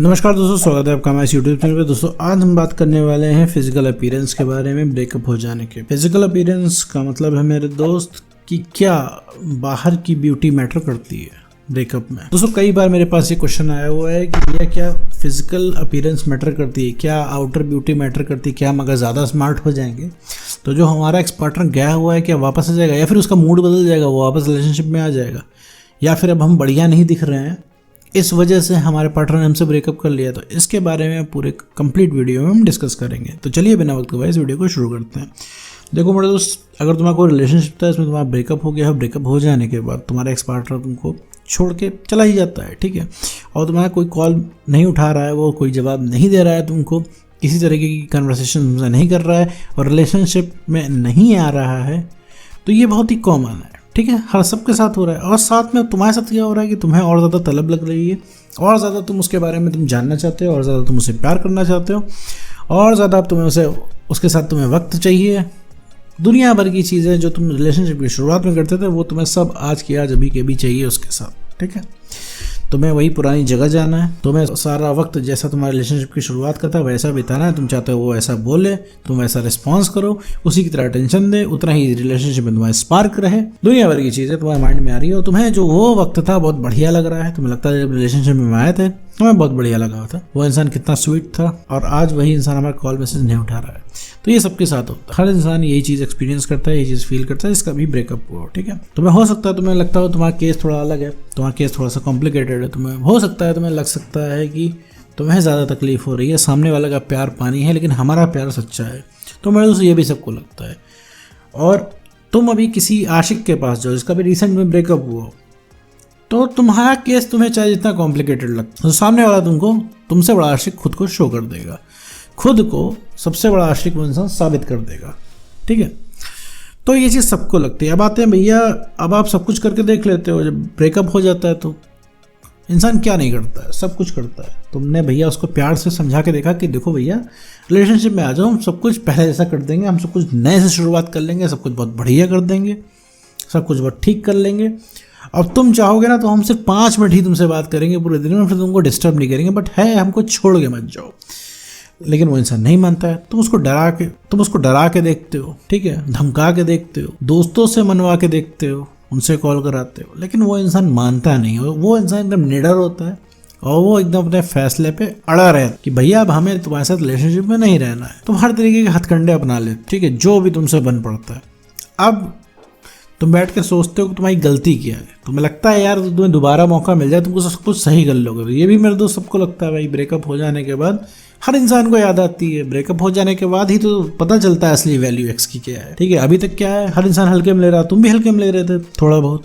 नमस्कार दोस्तों, स्वागत है आपका हमारे यूट्यूब चैनल पे। दोस्तों आज हम बात करने वाले हैं फिजिकल अपीयरेंस के बारे में, ब्रेकअप हो जाने के। फिजिकल अपीयरेंस का मतलब है मेरे दोस्त कि क्या बाहर की ब्यूटी मैटर करती है ब्रेकअप में। दोस्तों कई बार मेरे पास ये क्वेश्चन आया हुआ है कि भैया क्या फिजिकल अपीयरेंस मैटर करती है, क्या आउटर ब्यूटी मैटर करती है, क्या हम अगर ज़्यादा स्मार्ट हो जाएंगे तो जो हमारा एक्स पार्टनर गया हुआ है क्या वापस आ जाएगा, या फिर उसका मूड बदल जाएगा, वो वापस रिलेशनशिप में आ जाएगा, या फिर अब हम बढ़िया नहीं दिख रहे हैं इस वजह से हमारे पार्टनर ने हमसे ब्रेकअप कर लिया। तो इसके बारे में पूरे कंप्लीट वीडियो में हम डिस्कस करेंगे। तो चलिए बिना वक्त गवाए इस वीडियो को शुरू करते हैं। देखो मेरे दोस्त, अगर तुम्हारा कोई रिलेशनशिप था, इसमें तुम्हारा ब्रेकअप हो गया है, ब्रेकअप हो जाने के बाद तुम्हारा एक्स पार्टनर तुमको छोड़ के चला ही जाता है, ठीक है, और तुम्हारा कोई कॉल नहीं उठा रहा है, वो कोई जवाब नहीं दे रहा है, तुमको किसी तरीके की कन्वर्सेशन तुमसे नहीं कर रहा है और रिलेशनशिप में नहीं आ रहा है, तो ये बहुत ही कॉमन है, ठीक है, हर सबके साथ हो रहा है। और साथ में तुम्हारे साथ क्या हो रहा है कि तुम्हें और ज़्यादा तलब लग रही है, और ज़्यादा तुम उसके बारे में तुम जानना चाहते हो, और ज़्यादा तुम उसे प्यार करना चाहते हो, और ज़्यादा तुम्हें उसके साथ तुम्हें वक्त चाहिए। दुनिया भर की चीज़ें जो तुम रिलेशनशिप की शुरुआत में करते थे वो तुम्हें सब आज की आज अभी के भी चाहिए उसके साथ, ठीक है। तुम्हें वही पुरानी जगह जाना है, तुम्हें सारा वक्त जैसा तुम्हारे रिलेशनशिप की शुरुआत का था वैसा बिताना है। तुम चाहते हो वो ऐसा बोले, तुम ऐसा रिस्पॉन्स करो, उसी की तरह अटेंशन दे, उतना ही रिलेशनशिप में तुम्हारा स्पार्क रहे। दुनिया भर की चीज़ें तुम्हारे माइंड में आ रही है और तुम्हें जो वो वक्त था बहुत बढ़िया लग रहा है। तुम्हें लगता है जब रिलेशनशिप में आए थे तुम्हें बहुत बढ़िया लगा था, वो इंसान कितना स्वीट था, और आज वही इंसान हमारा कॉल मैसेज नहीं उठा रहा है। तो ये सबके साथ होता है, हर इंसान यही चीज़ एक्सपीरियंस करता है, यही चीज़ फील करता है। इसका भी ब्रेकअप हुआ, ठीक है। तुम्हें हो सकता है तुम्हें लगता हो तुम्हारा केस थोड़ा अलग है, तुम्हारा केस थोड़ा सा कॉम्प्लिकेटेड है, तुम्हें हो सकता है तुम्हें लग सकता है कि तुम्हें ज़्यादा तकलीफ हो रही है, सामने वाले का प्यार पानी है लेकिन हमारा प्यार सच्चा है। तो मेरे दोस्त ये भी सबको लगता है। और तुम अभी किसी आशिक के पास जाओ जिसका भी रिसेंट में ब्रेकअप हुआ, तो तुम्हारा केस तुम्हें चाहे जितना कॉम्प्लिकेटेड लगता है, तो सामने वाला तुमसे बड़ा आशिक खुद को शो कर देगा, खुद को सबसे बड़ा आशिक वो इंसान साबित कर देगा, ठीक है। तो ये चीज़ सबको लगती है। अब आते हैं भैया, अब आप सब कुछ करके देख लेते हो, जब ब्रेकअप हो जाता है तो इंसान क्या नहीं करता है, सब कुछ करता है। तुमने भैया उसको प्यार से समझा के देखा कि देखो भैया रिलेशनशिप में आ जाओ, हम सब कुछ पहले जैसा कर देंगे, हम सब कुछ नए से शुरुआत कर लेंगे, सब कुछ बहुत बढ़िया कर देंगे, सब कुछ बहुत ठीक कर लेंगे। अब तुम चाहोगे ना तो हम सिर्फ 5 मिनट ही तुमसे बात करेंगे पूरे दिन में, फिर तुमको डिस्टर्ब नहीं करेंगे, बट है हमको छोड़ के मत जाओ। लेकिन वो इंसान नहीं मानता है। तुम उसको डरा के देखते हो, ठीक है, धमका के देखते हो, दोस्तों से मनवा के देखते हो, उनसे कॉल कराते हो, लेकिन वो इंसान मानता नहीं। वो इंसान एकदम निडर होता है और वो एकदम अपने फैसले पे अड़ा रहे कि भैया अब हमें तुम्हारे साथ रिलेशनशिप में नहीं रहना है। तुम हर तरीके के हथकंडे अपना लेते, ठीक है, जो भी तुमसे बन पड़ता है। अब तुम बैठ के सोचते हो कि तुम्हारी गलती क्या है, तुम्हें लगता है यार तुम्हें दोबारा मौका मिल जाए तुमको सब कुछ सही कर लोगे। ये भी मेरे दोस्त सबको लगता है भाई, ब्रेकअप हो जाने के बाद हर इंसान को याद आती है। ब्रेकअप हो जाने के बाद ही तो पता चलता है असली वैल्यू एक्स की क्या है, ठीक है। अभी तक क्या है, हर इंसान हल्के में ले रहा, तुम भी हल्के में ले रहे थे थोड़ा बहुत,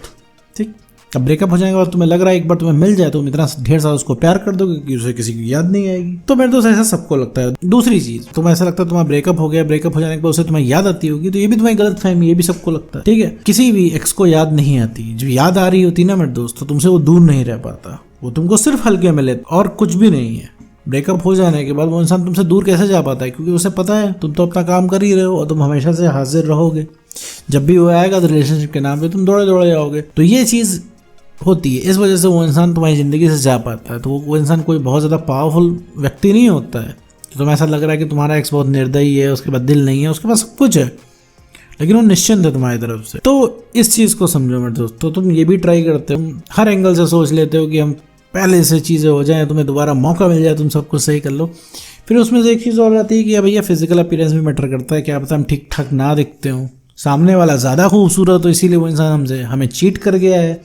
ठीक। अब ब्रेकअप हो जाने के बाद तुम्हें लग रहा है एक बार तुम्हें मिल जाए तो तुम इतना ढेर सारा उसको प्यार कर दोगे कि उसे किसी की याद नहीं आएगी। तो मेरे दोस्त ऐसा सबको लगता है। दूसरी चीज, तुम्हें ऐसा लगता है तुम्हारा ब्रेकअप हो गया, ब्रेकअप हो जाने के बाद उसे तुम्हें याद आती होगी, तो ये भी तुम्हारी गलत फहमी, ये भी सबको लगता है, ठीक है। किसी भी एक्स को याद नहीं आती, जो याद आ रही होती ना मेरे दोस्त, तो तुमसे वो दूर नहीं रह पाता, वो तुमको सिर्फ हल्के में लेता और कुछ भी नहीं है। ब्रेकअप हो जाने के बाद वो इंसान तुमसे दूर कैसे जा पाता है, क्योंकि उसे पता है तुम तो अपना काम कर ही रहे हो और तुम हमेशा से हाजिर रहोगे। जब भी वो आएगा तो रिलेशनशिप के नाम पे तुम दौड़े दौड़े जाओगे। तो ये चीज़ होती है, इस वजह से वो इंसान तुम्हारी ज़िंदगी से जा पाता है। तो वो इंसान कोई बहुत ज़्यादा पावरफुल व्यक्ति नहीं होता है। तो तुम्हें ऐसा लग रहा है कि तुम्हारा एक्स बहुत निर्दयी है, उसके पास दिल नहीं है, उसके पास सब कुछ है, लेकिन वो निश्चिंत है तुम्हारी तरफ से। तो इस चीज़ को समझो मेरे दोस्त। तो तुम ये भी ट्राई करते हो, हर एंगल से सोच लेते हो कि हम पहले से चीज़ें हो जाएं, तुम्हें दोबारा मौका मिल जाए, तुम सब कुछ सही कर लो। फिर उसमें से एक चीज़ और आती है कि भैया फिजिकल अपीयरेंस भी मैटर करता है। क्या पता हम ठीक ठाक ना दिखते हो, सामने वाला ज़्यादा खूबसूरत हो, इसीलिए वो इंसान हमें चीट कर गया है।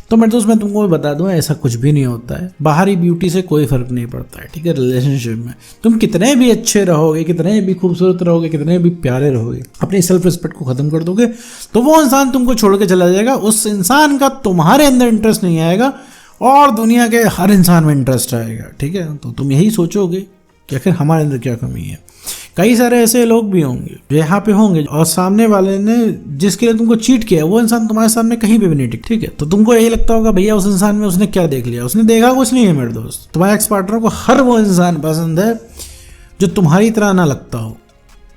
तो मेरे दोस्त मैं तुमको बता दूं, ऐसा कुछ भी नहीं होता है। बाहरी ब्यूटी से कोई फर्क नहीं पड़ता है, ठीक है। रिलेशनशिप में तुम कितने भी अच्छे रहोगे, कितने भी खूबसूरत रहोगे, कितने भी प्यारे रहोगे, अपनी सेल्फ रिस्पेक्ट को खत्म कर दोगे तो वो इंसान तुमको छोड़ के चला जाएगा। उस इंसान का तुम्हारे अंदर इंटरेस्ट नहीं आएगा और दुनिया के हर इंसान में इंटरेस्ट आएगा, ठीक है। तो तुम यही सोचोगे कि आखिर हमारे अंदर क्या कमी है। कई सारे ऐसे लोग भी होंगे जो यहाँ पे होंगे और सामने वाले ने जिसके लिए तुमको चीट किया वो इंसान तुम्हारे सामने कहीं पे भी नहीं टिक, ठीक है। तो तुमको यही लगता होगा भैया उस इंसान में उसने क्या देख लिया, उसने देखा कुछ नहीं है मेरे दोस्त। तुम्हारे एक्स पार्टनर को हर वो इंसान पसंद है जो तुम्हारी तरह ना लगता हो,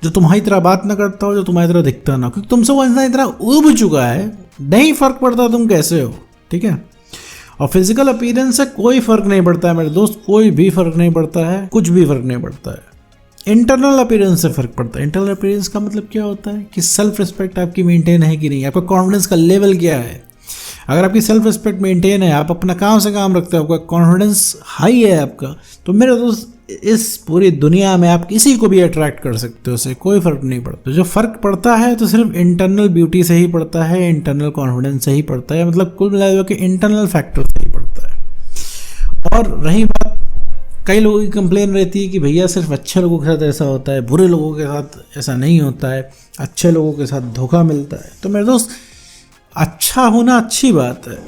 जो तुम्हारी तरह बात ना करता हो, जो तुम्हारी तरह दिखता ना, क्योंकि तुमसे वो इंसान इतना उब चुका है, नहीं फर्क पड़ता तुम कैसे हो, ठीक है। और फिजिकल अपीयरेंस से कोई फर्क नहीं पड़ता है मेरे दोस्त, कोई भी फर्क नहीं पड़ता है, कुछ भी फर्क नहीं पड़ता है। इंटरनल अपीयरेंस से फर्क पड़ता है। इंटरनल अपीयरेंस का मतलब क्या होता है कि सेल्फ रिस्पेक्ट आपकी मेंटेन है कि नहीं, आपका कॉन्फिडेंस का लेवल क्या है। अगर आपकी सेल्फ रिस्पेक्ट मेंटेन है, आप अपना काम से काम रखते हो, आपका कॉन्फिडेंस हाई है आपका, तो मेरे दोस्त इस पूरी दुनिया में आप किसी को भी अट्रैक्ट कर सकते हो, उससे कोई फर्क नहीं पड़ता। तो जो फर्क पड़ता है तो सिर्फ इंटरनल ब्यूटी से ही पड़ता है, इंटरनल कॉन्फिडेंस से ही पड़ता है, मतलब कुल मिलाकर के इंटरनल फैक्टर से ही पड़ता है। और रही बात, कई लोगों की कंप्लेन रहती है कि भैया सिर्फ अच्छे लोगों के साथ ऐसा होता है, बुरे लोगों के साथ ऐसा नहीं होता है, अच्छे लोगों के साथ धोखा मिलता है। तो मेरे दोस्त अच्छा होना अच्छी बात है,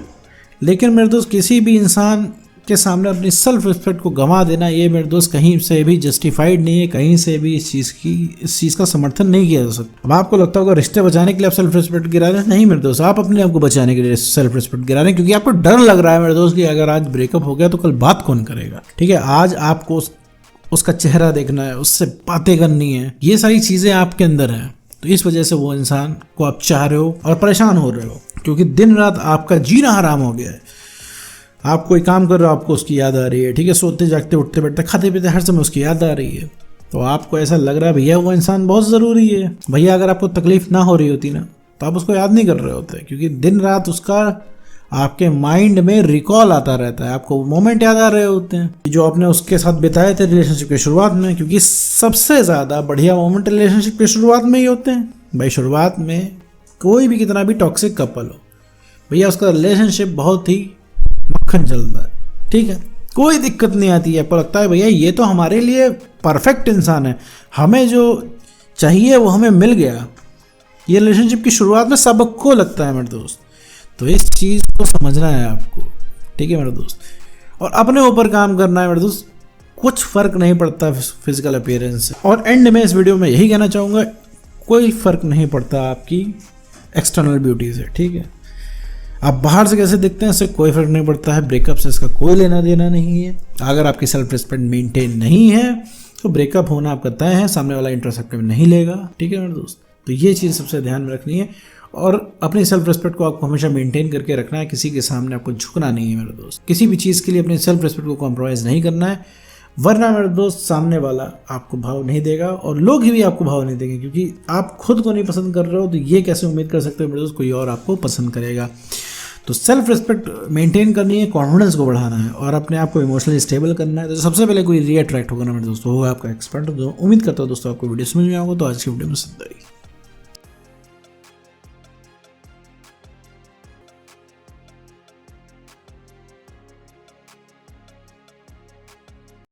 लेकिन मेरे दोस्त किसी भी इंसान के सामने अपनी सेल्फ रिस्पेक्ट को गंवा देना, ये मेरे दोस्त कहीं से भी जस्टिफाइड नहीं है, कहीं से भी इस चीज़ का समर्थन नहीं किया जा सकता। अब आपको लगता होगा रिश्ते बचाने के लिए आप सेल्फ रिस्पेक्ट गिरा रहे हैं, नहीं मेरे दोस्त, आप अपने आप को बचाने के लिए सेल्फ रिस्पेक्ट गिरा रहे हैं, क्योंकि आपको डर लग रहा है मेरे दोस्त कि अगर आज ब्रेकअप हो गया तो कल बात कौन करेगा। ठीक है, आज आपको उसका चेहरा देखना है, उससे बातें करनी है, ये सारी चीज़ें आपके अंदर है। तो इस वजह से वो इंसान को आप चाह रहे हो और परेशान हो रहे हो, क्योंकि दिन रात आपका जीना हराम हो गया है। आप कोई काम कर रहे हो, आपको उसकी याद आ रही है, ठीक है, सोते जागते उठते बैठते खाते पीते हर समय उसकी याद आ रही है। तो आपको ऐसा लग रहा है भैया वो इंसान बहुत ज़रूरी है। भैया अगर आपको तकलीफ ना हो रही होती ना तो आप उसको याद नहीं कर रहे होते, क्योंकि दिन रात उसका आपके माइंड में रिकॉल आता रहता है, आपको मोमेंट याद आ रहे होते हैं जो आपने उसके साथ बिताए थे रिलेशनशिप के शुरुआत में, क्योंकि सबसे ज़्यादा बढ़िया मोमेंट रिलेशनशिप के शुरुआत में ही होते हैं। भाई शुरुआत में कोई भी कितना भी टॉक्सिक कपल हो, भैया उसका रिलेशनशिप बहुत ही मक्खन चलता है, ठीक है, कोई दिक्कत नहीं आती है। आपको लगता है भैया ये तो हमारे लिए परफेक्ट इंसान है, हमें जो चाहिए वो हमें मिल गया। ये रिलेशनशिप की शुरुआत में सबको लगता है मेरे दोस्त। तो इस चीज़ को समझना है आपको, ठीक है मेरे दोस्त, और अपने ऊपर काम करना है मेरे दोस्त। कुछ फ़र्क नहीं पड़ता फिजिकल अपीयरेंस से। और एंड में इस वीडियो में यही कहना चाहूँगा, कोई फ़र्क नहीं पड़ता आपकी एक्सटर्नल ब्यूटी से, ठीक है। आप बाहर से कैसे दिखते हैं इससे कोई फ़र्क नहीं पड़ता है, ब्रेकअप से इसका कोई लेना देना नहीं है। अगर आपकी सेल्फ रिस्पेक्ट मेंटेन नहीं है तो ब्रेकअप होना आपका तय है, सामने वाला इंटरेस्ट में नहीं लेगा, ठीक है मेरे दोस्त। तो ये चीज़ सबसे ध्यान में रखनी है, और अपनी सेल्फ रिस्पेक्ट को आपको हमेशा मेंटेन करके रखना है। किसी के सामने आपको झुकना नहीं है मेरे दोस्त, किसी भी चीज़ के लिए अपनी सेल्फ रिस्पेक्ट को कॉम्प्रोमाइज़ नहीं करना है, वरना मेरे दोस्त सामने वाला आपको भाव नहीं देगा और लोग भी आपको भाव नहीं देंगे, क्योंकि आप खुद को नहीं पसंद कर रहे हो तो ये कैसे उम्मीद कर सकते हो मेरे दोस्त कोई और आपको पसंद करेगा। तो सेल्फ रिस्पेक्ट मेंटेन करनी है, कॉन्फिडेंस को बढ़ाना है और अपने आप को इमोशनली स्टेबल करना है। तो सबसे पहले कोई रीअट्रैक्ट होगा ना मेरे दोस्तों, होगा आपका एक्सपर्ट। तो उम्मीद करता हूँ दोस्तों आपको वीडियो समझ में आएगा। तो आज की वीडियो में सिद्ध